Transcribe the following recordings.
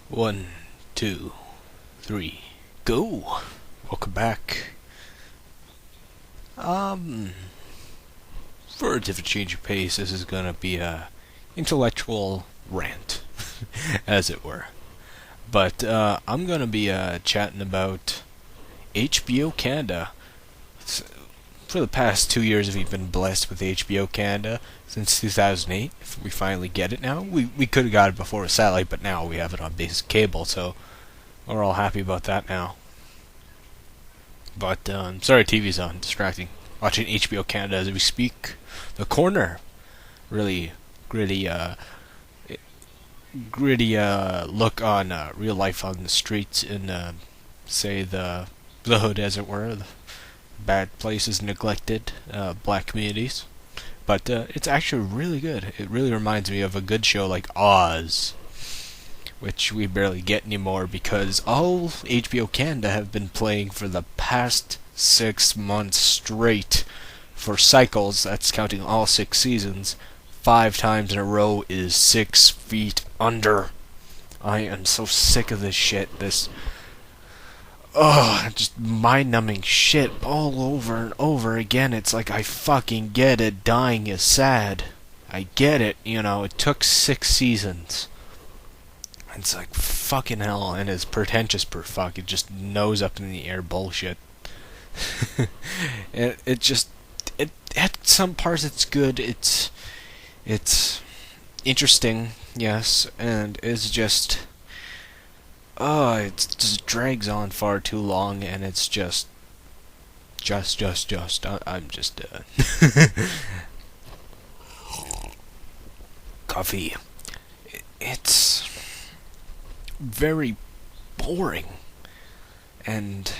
One, two, three, go! Welcome back. Um, for a different change of pace, this is gonna be a intellectual rant, as it were. But I'm gonna be chatting about HBO Canada. For the past 2 years, we've been blessed with HBO Canada since 2008. If we finally get it now, we could have got it before with satellite, but now we have it on basic cable, so we're all happy about that now. But sorry, TV's on, distracting. Watching HBO Canada as we speak. The Corner, really gritty look on real life on the streets in say the hood, as it were, the bad places, neglected black communities. But it's actually really good. It really reminds me of a good show like Oz, which we barely get anymore because all HBO Canada have been playing for the past 6 months straight for cycles. That's counting all 6 seasons. 5 times in a row is 6 feet under. I am so sick of this shit. This just mind-numbing shit all over and over again. It's like, I fucking get it. Dying is sad. I get it. It took 6 seasons. It's like, fucking hell, and it's pretentious per fuck. It just nose up in the air bullshit. It at some parts it's good. It's interesting, yes, and it's just it just drags on far too long, and it's just I'm just coffee. It's very boring, and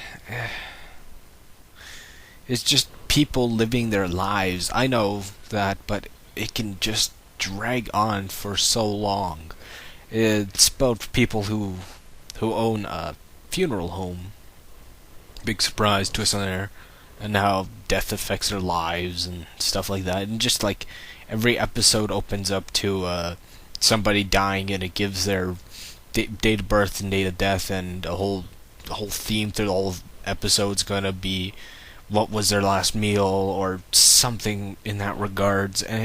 it's just people living their lives. I know that, but it can just drag on for so long. It's about people who own a funeral home. Big surprise twist on there, and how death affects their lives and stuff like that. And just like every episode opens up to somebody dying, and it gives their date of birth and date of death, and the whole theme through the whole episode's gonna be what was their last meal or something in that regards. And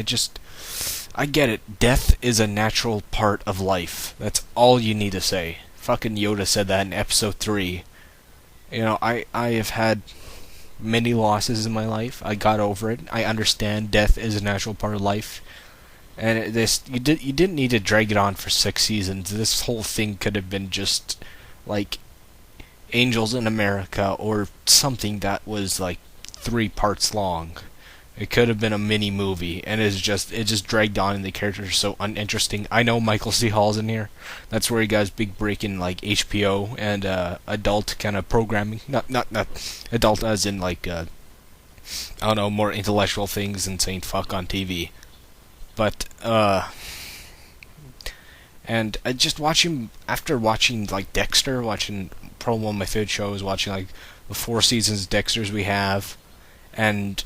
I get it. Death is a natural part of life. That's all you need to say. Fucking Yoda said that in episode 3. I have had many losses in my life. I got over it. I understand death is a natural part of life. And you didn't need to drag it on for 6 seasons. This whole thing could have been just like Angels in America, or something that was like 3 parts long. It could have been a mini movie, and it just dragged on, and the characters are so uninteresting. I know Michael C. Hall's in here. That's where he got his big break in like HBO and adult kind of programming. Not adult as in like I don't know, more intellectual things than saying fuck on TV. But and I just watching, after watching like Dexter, watching probably one of my favorite shows, watching like the 4 seasons of Dexter's we have, and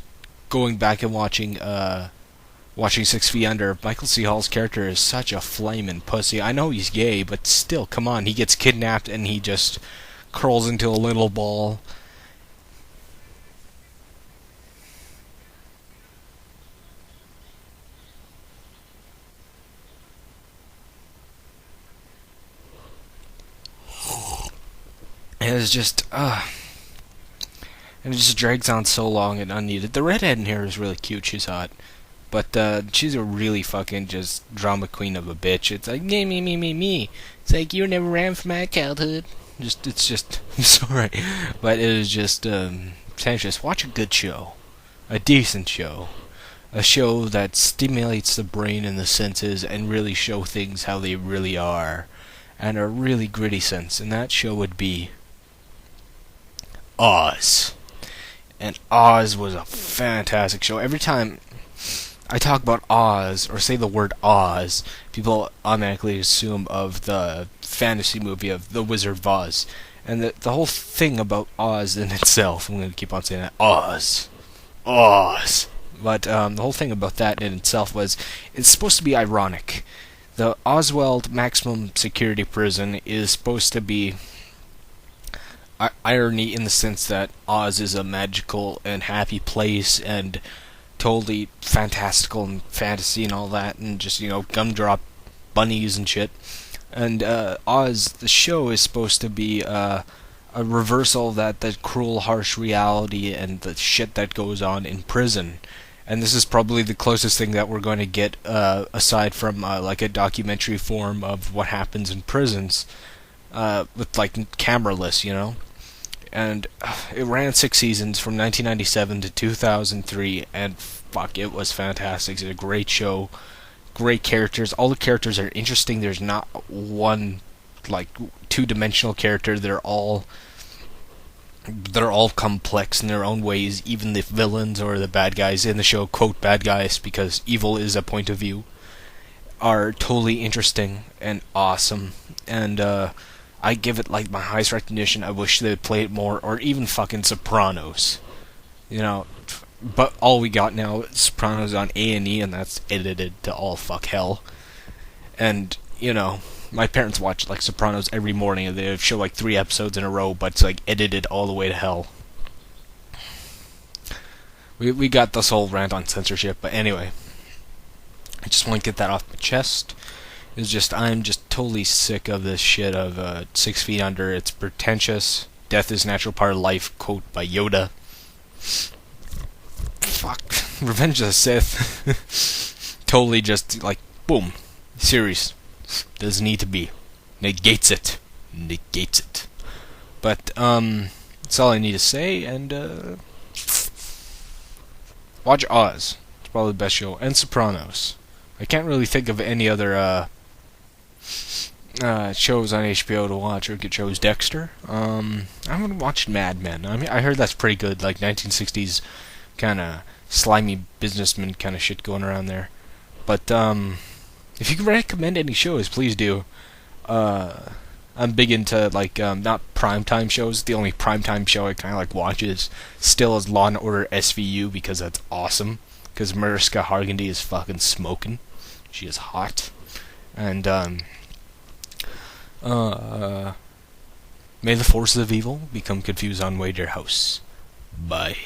going back and watching 6 Feet Under. Michael C. Hall's character is such a flaming pussy. I know he's gay, but still, come on, he gets kidnapped and he just curls into a little ball. And it's just, and it just drags on so long and unneeded. The redhead in here is really cute. She's hot. But she's a really fucking just drama queen of a bitch. It's like, me. It's like, you never ran from my childhood. It's just, sorry. But it was just, pretentious. Watch a good show. A decent show. A show that stimulates the brain and the senses and really show things how they really are. And a really gritty sense. And that show would be Oz. And Oz was a fantastic show. Every time I talk about Oz, or say the word Oz, people automatically assume of the fantasy movie of The Wizard of Oz. And the whole thing about Oz in itself, I'm going to keep on saying that, Oz. But the whole thing about that in itself was, it's supposed to be ironic. The Oswald maximum security prison is supposed to be irony in the sense that Oz is a magical and happy place and totally fantastical and fantasy and all that, and just, gumdrop bunnies and shit. And Oz, the show, is supposed to be a reversal of the cruel, harsh reality and the shit that goes on in prison. And this is probably the closest thing that we're going to get, aside from like a documentary form of what happens in prisons, with like cameraless, And it ran 6 seasons from 1997 to 2003, and fuck, it was fantastic. It's a great show, great characters. All the characters are interesting. There's not one like two-dimensional character. They're all complex in their own ways. Even the villains or the bad guys in the show, quote bad guys because evil is a point of view, are totally interesting and awesome. And I give it like my highest recognition. I wish they would play it more, or even fucking Sopranos. But all we got now is Sopranos on A&E, and that's edited to all fuck hell. And my parents watch like Sopranos every morning, and they show like 3 episodes in a row, but it's like edited all the way to hell. We got this whole rant on censorship, but anyway, I just want to get that off my chest. I'm just totally sick of this shit of 6 Feet Under. It's pretentious. Death is a natural part of life, quote by Yoda. Fuck. Revenge of the Sith. Totally just like, boom. Series. Doesn't need to be. Negates it. But, that's all I need to say, and, watch Oz. It's probably the best show. And Sopranos. I can't really think of any other, shows on HBO to watch, or good shows. Dexter. I haven't watched Mad Men. I mean, I heard that's pretty good, like 1960s kind of slimy businessman kind of shit going around there. But if you can recommend any shows, please do. I'm big into like not primetime shows. The only primetime show I kind of like watch is still is Law and Order SVU, because that's awesome. Because Mariska Hargitay is fucking smoking. She is hot. And may the forces of evil become confused on Wager House. Bye.